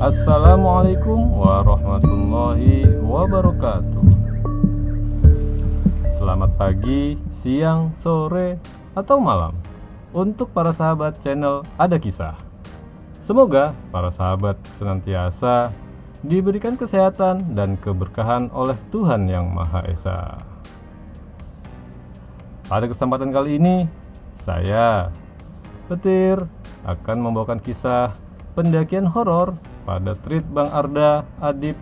Assalamualaikum warahmatullahi wabarakatuh. Selamat pagi, siang, sore, atau malam untuk para sahabat channel Ada Kisah. Semoga para sahabat senantiasa diberikan kesehatan dan keberkahan oleh Tuhan Yang Maha Esa. Pada kesempatan kali ini, saya, Petir, akan membawakan kisah pendakian horor pada tweet Bang Arda Adib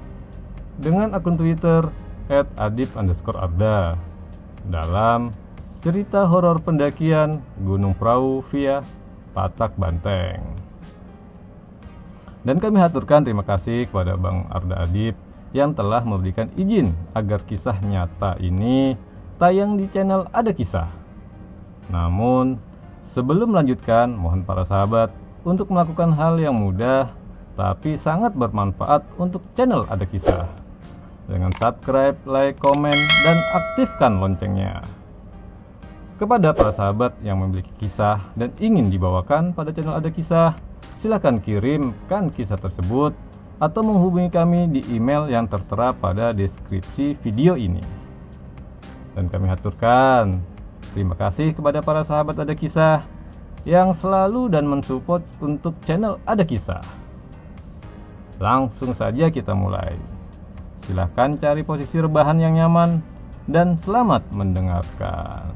dengan akun Twitter @adib_arda dalam cerita horor pendakian Gunung Prau via Patak Banteng. Dan kami haturkan terima kasih kepada Bang Arda Adib yang telah memberikan izin agar kisah nyata ini tayang di channel Ada Kisah. Namun, sebelum melanjutkan, mohon para sahabat untuk melakukan hal yang mudah tapi sangat bermanfaat untuk channel Ada Kisah dengan subscribe, like, komen, dan aktifkan loncengnya. Kepada para sahabat yang memiliki kisah dan ingin dibawakan pada channel Ada Kisah, silakan kirimkan kisah tersebut atau menghubungi kami di email yang tertera pada deskripsi video ini. Dan kami haturkan terima kasih kepada para sahabat Ada Kisah yang selalu dan mensupport untuk channel Ada Kisah. Langsung saja kita mulai. Silahkan cari posisi rebahan yang nyaman dan selamat mendengarkan.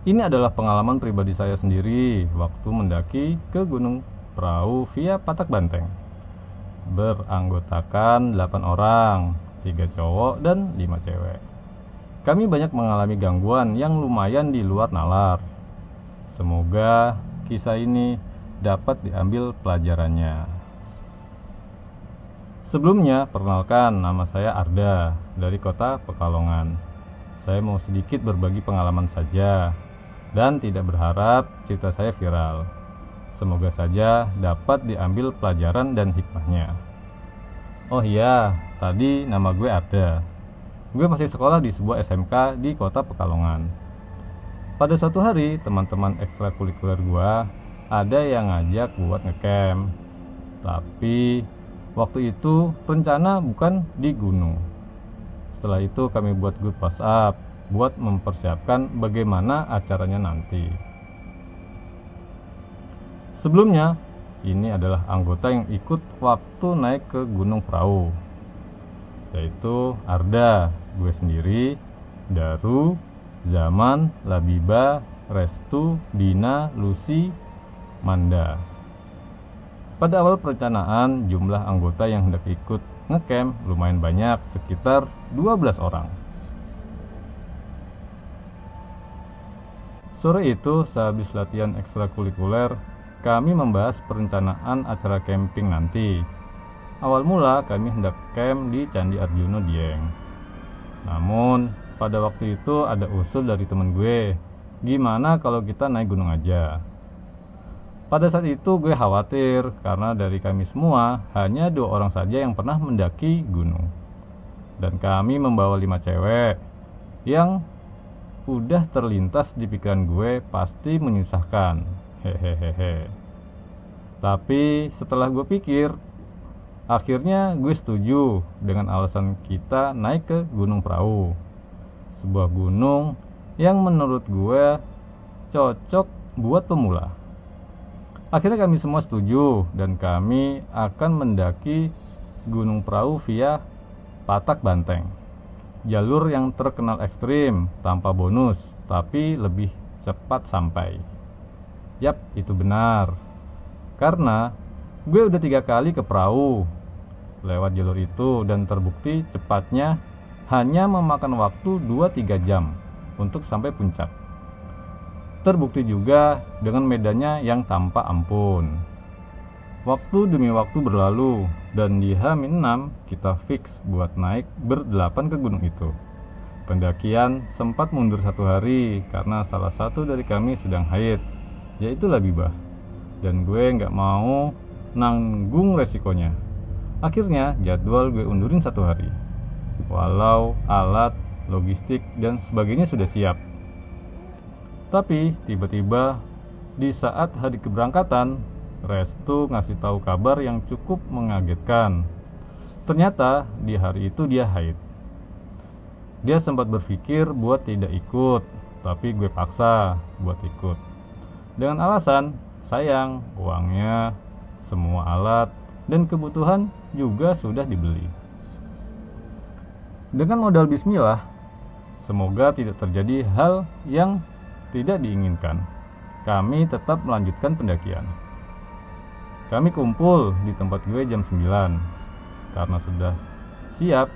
Ini adalah pengalaman pribadi saya sendiri waktu mendaki ke Gunung Prau via Patak Banteng. Beranggotakan 8 orang, 3 cowok dan 5 cewek. Kami banyak mengalami gangguan yang lumayan di luar nalar. Semoga kisah ini dapat diambil pelajarannya. Sebelumnya, perkenalkan, nama saya Arda dari kota Pekalongan. Saya mau sedikit berbagi pengalaman saja dan tidak berharap cerita saya viral. Semoga saja dapat diambil pelajaran dan hikmahnya. Oh iya, tadi nama gue Arda. Gue masih sekolah di sebuah SMK di kota Pekalongan. Pada suatu hari, teman-teman ekstrakurikuler gue ada yang ngajak buat ngecamp. Tapi waktu itu rencana bukan di gunung. Setelah itu kami buat grup WhatsApp buat mempersiapkan bagaimana acaranya nanti. Sebelumnya, ini adalah anggota yang ikut waktu naik ke Gunung Prau, yaitu Arda, gue sendiri, Daru, Zaman, Labiba, Restu, Dina, Lucy, Manda. Pada awal perencanaan, jumlah anggota yang hendak ikut ngecamp lumayan banyak, sekitar 12 orang. Sore itu, sehabis latihan ekstrakurikuler, kami membahas perencanaan acara camping nanti. Awal mula kami hendak camp di Candi Arjuna Dieng. Namun, pada waktu itu ada usul dari temen gue, gimana kalau kita naik gunung aja? Pada saat itu gue khawatir karena dari kami semua hanya 2 orang saja yang pernah mendaki gunung. Dan kami membawa 5 cewek yang udah terlintas di pikiran gue pasti menyusahkan. Hehehe. Tapi setelah gue pikir, akhirnya gue setuju dengan alasan kita naik ke Gunung Prau, sebuah gunung yang menurut gue cocok buat pemula. Akhirnya kami semua setuju dan kami akan mendaki Gunung Prau via Patak Banteng, jalur yang terkenal ekstrim tanpa bonus tapi lebih cepat sampai. Yap, itu benar. Karena gue udah 3 kali ke Prau lewat jalur itu dan terbukti cepatnya hanya memakan waktu 2-3 jam untuk sampai puncak. Terbukti juga dengan medannya yang tanpa ampun. Waktu demi waktu berlalu dan di H-6 kita fix buat naik ber-8 ke gunung itu. Pendakian sempat mundur 1 hari karena salah satu dari kami sedang haid, yaitu Labibah, dan gue nggak mau nanggung resikonya. Akhirnya jadwal gue undurin 1 hari. walau alat, logistik, dan sebagainya sudah siap. Tapi tiba-tiba di saat hari keberangkatan, Restu ngasih tahu kabar yang cukup mengagetkan. Ternyata di hari itu dia haid. Dia sempat berpikir buat tidak ikut, tapi gue paksa buat ikut. Dengan alasan, sayang, uangnya, semua alat, dan kebutuhan juga sudah dibeli. Dengan modal bismillah, semoga tidak terjadi hal yang tidak diinginkan. Kami tetap melanjutkan pendakian. Kami kumpul di tempat gue jam 9. Karena sudah siap,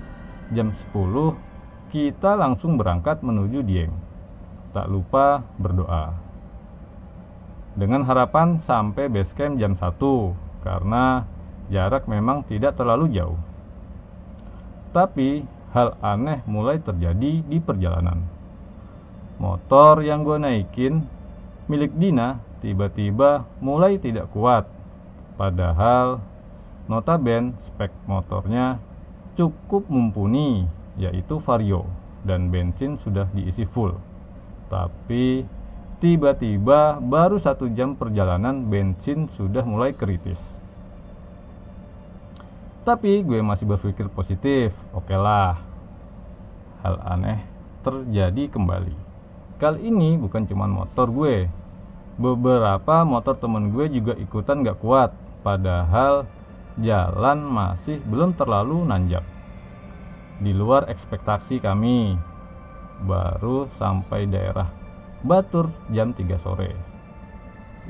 jam 10 kita langsung berangkat menuju Dieng. Tak lupa berdoa. Dengan harapan sampai base camp jam 1, karena jarak memang tidak terlalu jauh. Tapi hal aneh mulai terjadi di perjalanan. Motor yang gue naikin milik Dina tiba-tiba mulai tidak kuat. Padahal notabene spek motornya cukup mumpuni, yaitu Vario, dan bensin sudah diisi full. Tapi tiba-tiba baru 1 jam perjalanan bensin sudah mulai kritis. Tapi gue masih berpikir positif. Oke lah, hal aneh terjadi kembali. Kali ini bukan cuma motor gue, beberapa motor temen gue juga ikutan gak kuat. Padahal jalan masih belum terlalu nanjak. Di luar ekspektasi kami. Baru sampai daerah Batur jam 3 sore.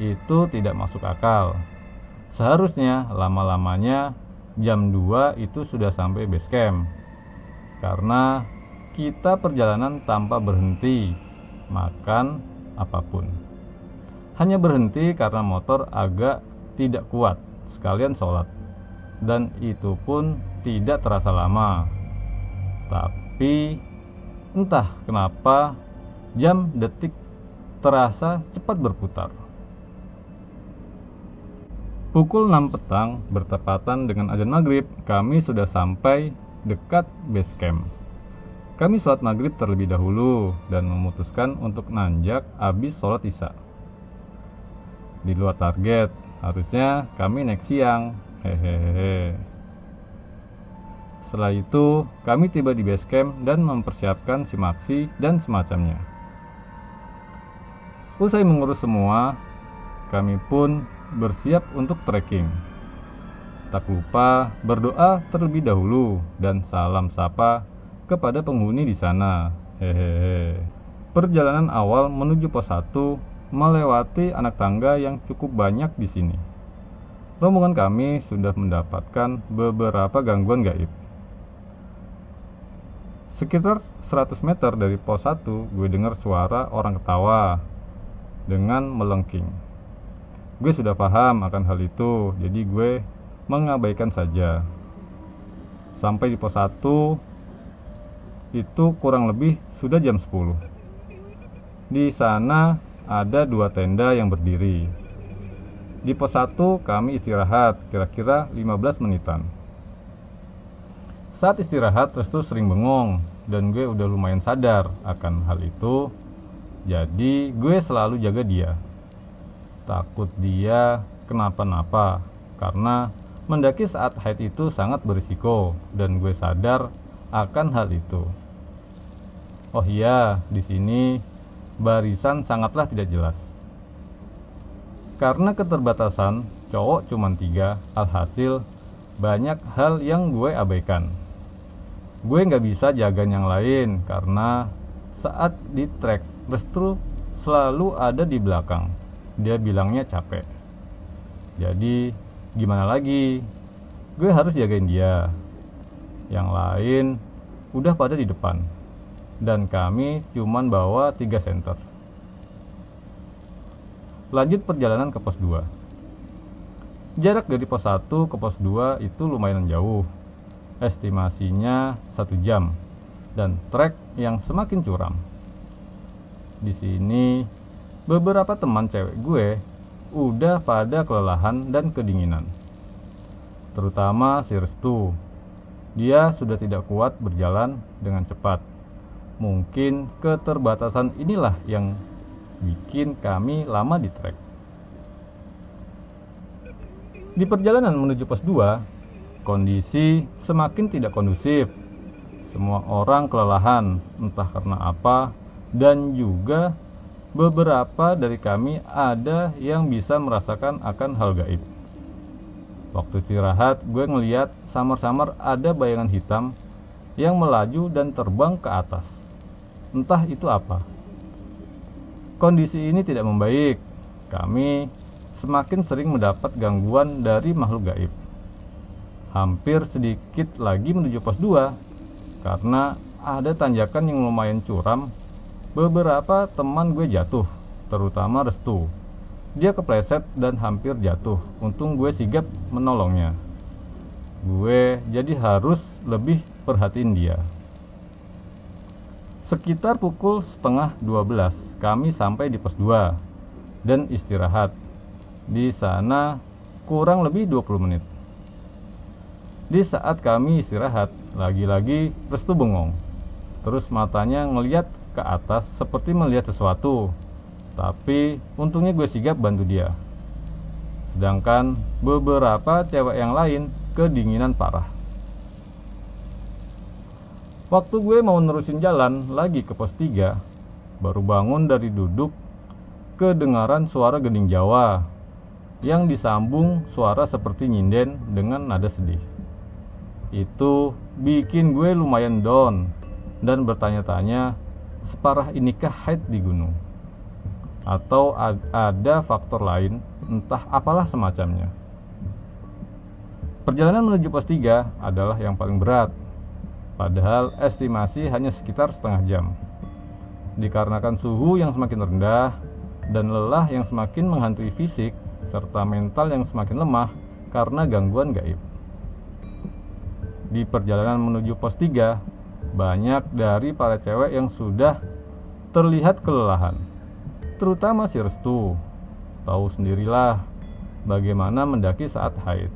Itu tidak masuk akal. Seharusnya lama-lamanya jam 2 itu sudah sampai base camp. Karena kita perjalanan tanpa berhenti makan apapun. Hanya berhenti karena motor agak tidak kuat, sekalian sholat. Dan itu pun tidak terasa lama. Tapi entah kenapa jam detik terasa cepat berputar. Pukul 6 petang bertepatan dengan azan maghrib, kami sudah sampai dekat base camp. Kami sholat maghrib terlebih dahulu dan memutuskan untuk nanjak habis sholat isya. Di luar target, harusnya kami naik siang. Hehehe. Setelah itu, kami tiba di base camp dan mempersiapkan simaksi dan semacamnya. Usai mengurus semua, kami pun bersiap untuk trekking. Tak lupa berdoa terlebih dahulu dan salam sapa kepada penghuni di sana. Hehehe. Perjalanan awal menuju pos 1 melewati anak tangga yang cukup banyak di sini. Rombongan kami sudah mendapatkan beberapa gangguan gaib. Sekitar 100 meter dari pos 1, gue dengar suara orang ketawa dengan melengking. Gue sudah paham akan hal itu, jadi gue mengabaikan saja. Sampai di pos 1, itu kurang lebih sudah jam 10. Di sana ada 2 tenda yang berdiri. Di pos 1 kami istirahat kira-kira 15 menitan. Saat istirahat, Restu sering bengong, dan gue udah lumayan sadar akan hal itu. Jadi gue selalu jaga dia. Takut dia kenapa-napa, karena mendaki saat haid itu sangat berisiko, dan gue sadar akan hal itu. Oh iya, di sini barisan sangatlah tidak jelas. Karena keterbatasan, cowok cuma 3, alhasil banyak hal yang gue abaikan. Gue nggak bisa jagain yang lain karena saat di trek, Restu selalu ada di belakang. Dia bilangnya capek. Jadi gimana lagi? Gue harus jagain dia. Yang lain udah pada di depan. Dan kami cuman bawa 3 senter. Lanjut perjalanan ke pos 2. Jarak dari pos 1 ke pos 2 itu lumayan jauh. Estimasinya 1 jam dan trek yang semakin curam. Di sini beberapa teman cewek gue udah pada kelelahan dan kedinginan. Terutama si Restu. Dia sudah tidak kuat berjalan dengan cepat. Mungkin keterbatasan inilah yang bikin kami lama di trek. Di perjalanan menuju pos 2, kondisi semakin tidak kondusif. Semua orang kelelahan, entah karena apa, dan juga beberapa dari kami ada yang bisa merasakan akan hal gaib. Waktu istirahat, gue ngeliat samar-samar ada bayangan hitam yang melaju dan terbang ke atas. Entah itu apa. Kondisi ini tidak membaik. Kami semakin sering mendapat gangguan dari makhluk gaib. Hampir sedikit lagi menuju pos 2, karena ada tanjakan yang lumayan curam. Beberapa teman gue jatuh, terutama Restu. Dia kepleset dan hampir jatuh. Untung gue sigap menolongnya. Gue jadi harus lebih perhatiin dia. Sekitar pukul setengah 12 kami sampai di pos 2 dan istirahat. Di sana kurang lebih 20 menit. Di saat kami istirahat, lagi-lagi Restu bengong. Terus matanya ngeliat ke atas seperti melihat sesuatu. Tapi untungnya gue sigap bantu dia. Sedangkan beberapa cewek yang lain kedinginan parah. Waktu gue mau nerusin jalan lagi ke pos 3, baru bangun dari duduk, kedengaran suara gending Jawa yang disambung suara seperti nyinden dengan nada sedih. Itu bikin gue lumayan down dan bertanya-tanya, separah inikah haid di gunung? Atau ada faktor lain, entah apalah semacamnya. Perjalanan menuju pos 3 adalah yang paling berat, padahal estimasi hanya sekitar setengah jam. Dikarenakan suhu yang semakin rendah dan lelah yang semakin menghantui fisik, serta mental yang semakin lemah karena gangguan gaib. Di perjalanan menuju pos 3, banyak dari para cewek yang sudah terlihat kelelahan, terutama si Restu. Tahu sendirilah bagaimana mendaki saat haid.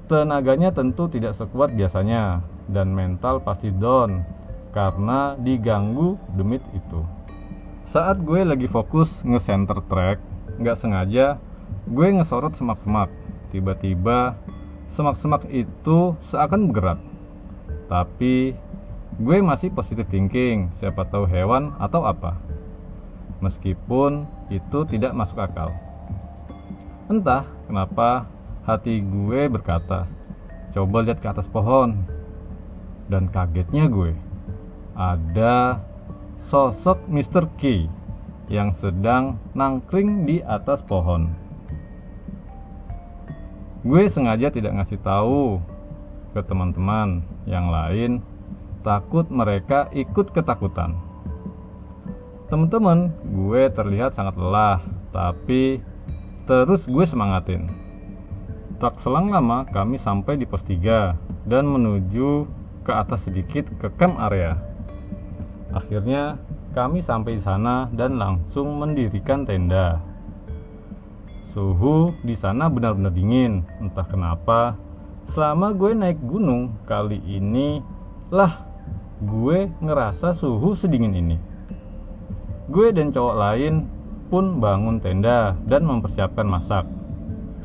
Tenaganya tentu tidak sekuat biasanya, dan mental pasti down karena diganggu demit itu. Saat gue lagi fokus nge-center track, nggak sengaja gue ngesorot semak-semak. Tiba-tiba semak-semak itu seakan bergerak. Tapi gue masih positive thinking, siapa tahu hewan atau apa. Meskipun itu tidak masuk akal. Entah kenapa hati gue berkata, coba lihat ke atas pohon. Dan kagetnya gue, ada sosok Mr. K yang sedang nangkring di atas pohon. Gue sengaja tidak ngasih tahu ke teman-teman yang lain, takut mereka ikut ketakutan. Teman-teman, gue terlihat sangat lelah, tapi terus gue semangatin. Tak selang lama kami sampai di pos 3 dan menuju ke atas sedikit ke camp area. Akhirnya kami sampai di sana dan langsung mendirikan tenda. Suhu di sana benar-benar dingin, entah kenapa. Selama gue naik gunung kali ini lah gue ngerasa suhu sedingin ini. Gue dan cowok lain pun bangun tenda dan mempersiapkan masak.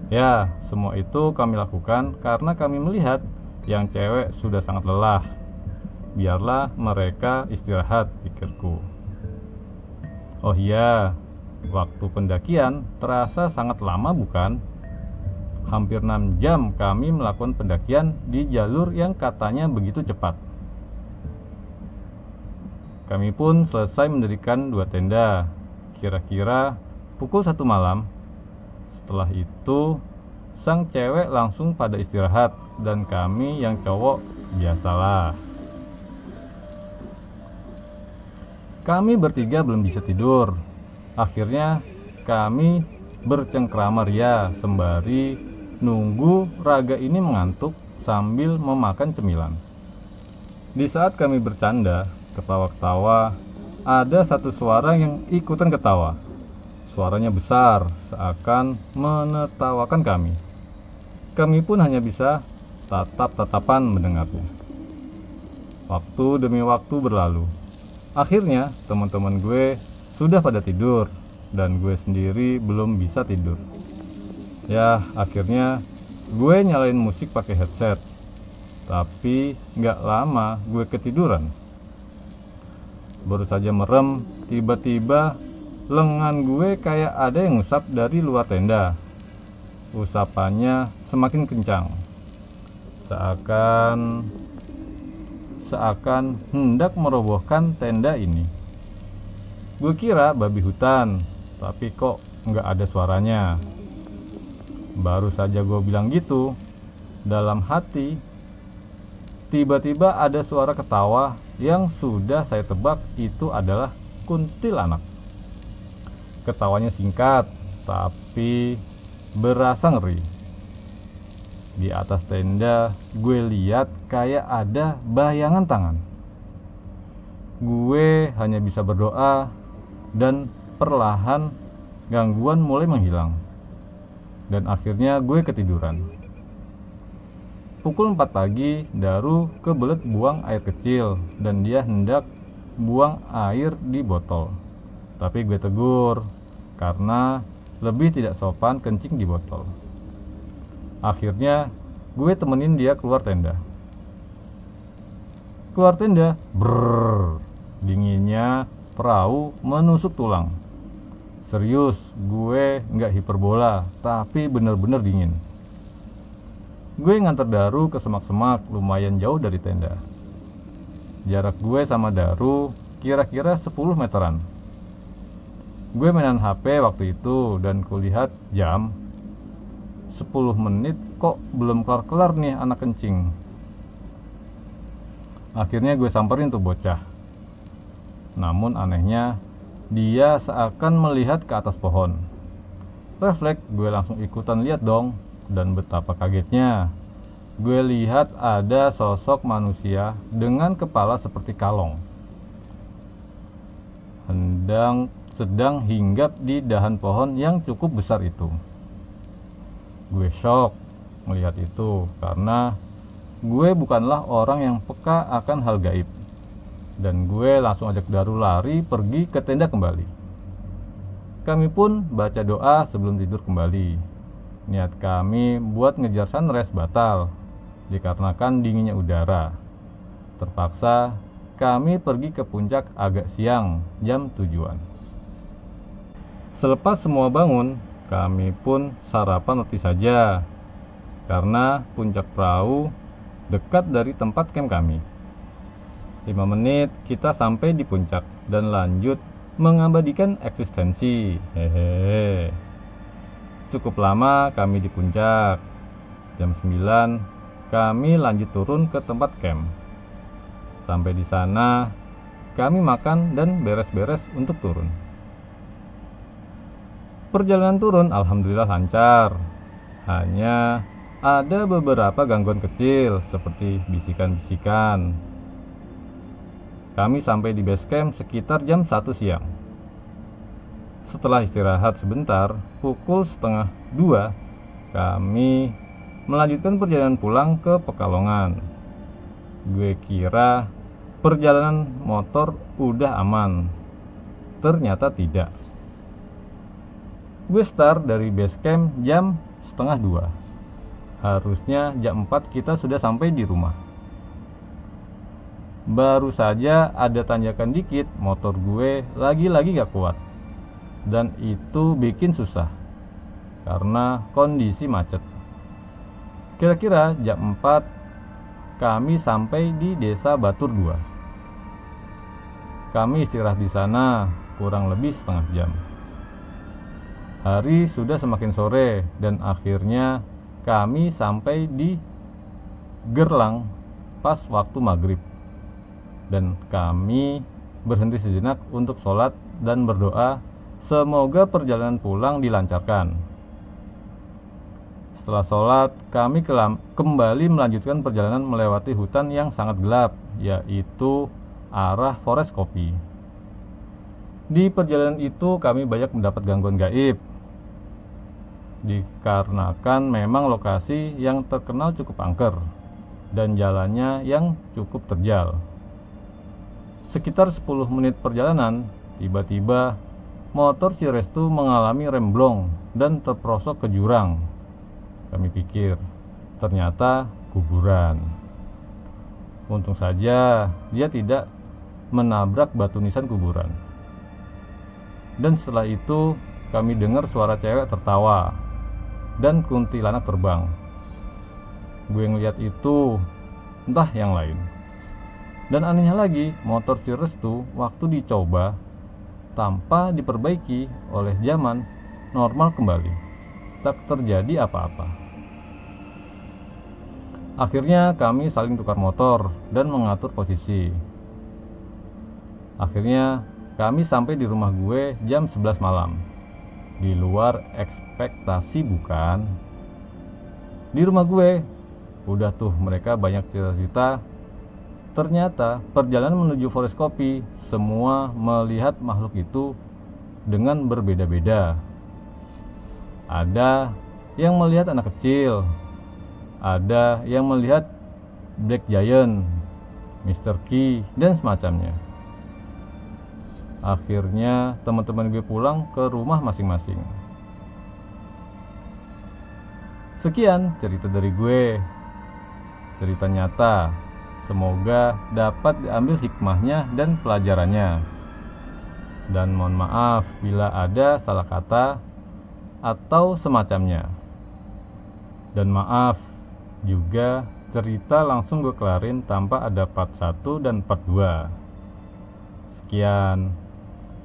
Ya, semua itu kami lakukan karena kami melihat yang cewek sudah sangat lelah. Biarlah mereka istirahat, pikirku. Oh iya, waktu pendakian terasa sangat lama bukan? Hampir 6 jam kami melakukan pendakian di jalur yang katanya begitu cepat. Kami pun selesai mendirikan 2 tenda, kira-kira pukul 1 malam. Setelah itu, sang cewek langsung pada istirahat dan kami yang cowok biasalah. Kami bertiga belum bisa tidur. Akhirnya kami bercengkrama ria sembari nunggu raga ini mengantuk sambil memakan cemilan. Di saat kami bercanda, ketawa-ketawa, ada satu suara yang ikutan ketawa. Suaranya besar, seakan menertawakan kami. Kami pun hanya bisa tatap-tatapan mendengarnya. Waktu demi waktu berlalu. Akhirnya teman-teman gue sudah pada tidur dan gue sendiri belum bisa tidur. Ya, akhirnya gue nyalain musik pakai headset. Tapi gak lama gue ketiduran. Baru saja merem, tiba-tiba lengan gue kayak ada yang ngusap dari luar tenda. Usapannya semakin kencang. Seakan hendak merobohkan tenda ini. Gue kira babi hutan, tapi kok nggak ada suaranya. Baru saja gue bilang gitu, dalam hati tiba-tiba ada suara ketawa yang sudah saya tebak itu adalah kuntilanak. Ketawanya singkat, tapi berasa ngeri. Di atas tenda gue lihat kayak ada bayangan tangan. Gue hanya bisa berdoa dan perlahan gangguan mulai menghilang. Dan akhirnya gue ketiduran. Pukul 4 pagi, Daru kebelet buang air kecil dan dia hendak buang air di botol. Tapi gue tegur karena lebih tidak sopan kencing di botol. Akhirnya gue temenin dia keluar tenda. Keluar tenda, brrrr, dinginnya perahu menusuk tulang. Serius, gue nggak hiperbola, tapi bener-bener dingin. Gue nganter Daru ke semak-semak lumayan jauh dari tenda. Jarak gue sama Daru kira-kira 10 meteran. Gue mainan HP waktu itu dan kulihat jam 10 menit kok belum kelar-kelar nih anak kencing. Akhirnya gue samperin tuh bocah. Namun anehnya dia seakan melihat ke atas pohon. Refleks gue langsung ikutan lihat dong. Dan betapa kagetnya gue lihat ada sosok manusia dengan kepala seperti kalong sedang hinggap di dahan pohon yang cukup besar itu. Gue shock melihat itu karena gue bukanlah orang yang peka akan hal gaib. Dan gue langsung ajak Daru lari pergi ke tenda kembali. Kami pun baca doa sebelum tidur kembali. Niat kami buat ngejar sunrise batal dikarenakan dinginnya udara. Terpaksa kami pergi ke puncak agak siang, jam 7-an. Selepas semua bangun, kami pun sarapan roti saja karena puncak perahu dekat dari tempat camp kami. 5 menit kita sampai di puncak dan lanjut mengabadikan eksistensi. Hehehe. Cukup lama kami di puncak. Jam 9 kami lanjut turun ke tempat camp. Sampai di sana kami makan dan beres-beres untuk turun. Perjalanan turun alhamdulillah lancar. Hanya ada beberapa gangguan kecil seperti bisikan-bisikan. Kami sampai di base camp sekitar jam 1 siang. Setelah istirahat sebentar, pukul 1:30 kami melanjutkan perjalanan pulang ke Pekalongan. Gue kira perjalanan motor udah aman. Ternyata tidak. Gue start dari base camp jam 1:30. Harusnya jam 4 kita sudah sampai di rumah. Baru saja ada tanjakan dikit, motor gue lagi-lagi gak kuat. Dan itu bikin susah karena kondisi macet. Kira-kira jam 4 kami sampai di Desa Batur 2. Kami istirahat di sana kurang lebih setengah jam. Hari sudah semakin sore dan akhirnya kami sampai di Gerlang pas waktu maghrib. Dan kami berhenti sejenak untuk sholat dan berdoa semoga perjalanan pulang dilancarkan. Setelah sholat, kami kembali melanjutkan perjalanan melewati hutan yang sangat gelap, yaitu arah Forest Kopi. Di perjalanan itu kami banyak mendapat gangguan gaib, dikarenakan memang lokasi yang terkenal cukup angker. dan jalannya yang cukup terjal. Sekitar 10 menit perjalanan, tiba-tiba motor si Restu mengalami remblong dan terperosok ke jurang. Kami pikir, ternyata kuburan. Untung saja dia tidak menabrak batu nisan kuburan. Dan setelah itu kami dengar suara cewek tertawa dan kuntilanak terbang. Gue ngeliat itu, entah yang lain. Dan anehnya lagi, motor si Restu waktu dicoba tanpa diperbaiki oleh zaman normal kembali. Tak terjadi apa-apa. Akhirnya kami saling tukar motor dan mengatur posisi. Akhirnya kami sampai di rumah gue jam 11 malam. Di luar ekspektasi bukan? Di rumah gue, udah tuh mereka banyak cerita-cerita. Ternyata perjalanan menuju Forest Kopi, semua melihat makhluk itu dengan berbeda-beda. Ada yang melihat anak kecil, ada yang melihat Black Giant, Mr. Key, dan semacamnya. Akhirnya teman-teman gue pulang ke rumah masing-masing. Sekian cerita dari gue. Cerita nyata. Semoga dapat diambil hikmahnya dan pelajarannya. Dan mohon maaf bila ada salah kata atau semacamnya. Dan maaf juga cerita langsung gue kelarin tanpa ada part 1 dan part 2. Sekian.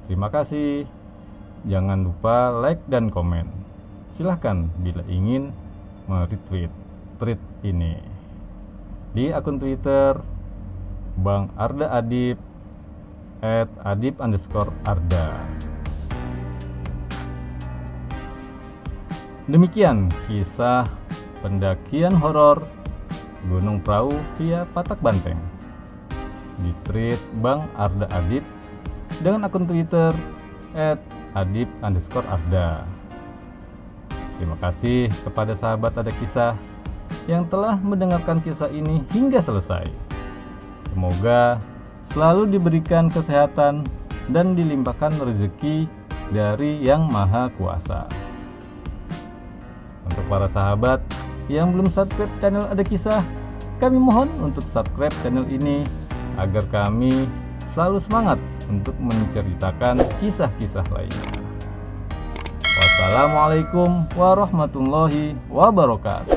Terima kasih. Jangan lupa like dan komen. Silahkan bila ingin meretweet tweet ini di akun Twitter Bang Arda Adib @adib_arda. Demikian kisah pendakian horor Gunung Prau via Patak Banteng. Di tweet Bang Arda Adib dengan akun Twitter @adib_arda. Terima kasih kepada sahabat Ada Kisah yang telah mendengarkan kisah ini hingga selesai. Semoga selalu diberikan kesehatan dan dilimpahkan rezeki dari Yang Maha Kuasa. Untuk para sahabat yang belum subscribe channel Ada Kisah, kami mohon untuk subscribe channel ini agar kami selalu semangat untuk menceritakan kisah-kisah lainnya. Wassalamualaikum warahmatullahi wabarakatuh.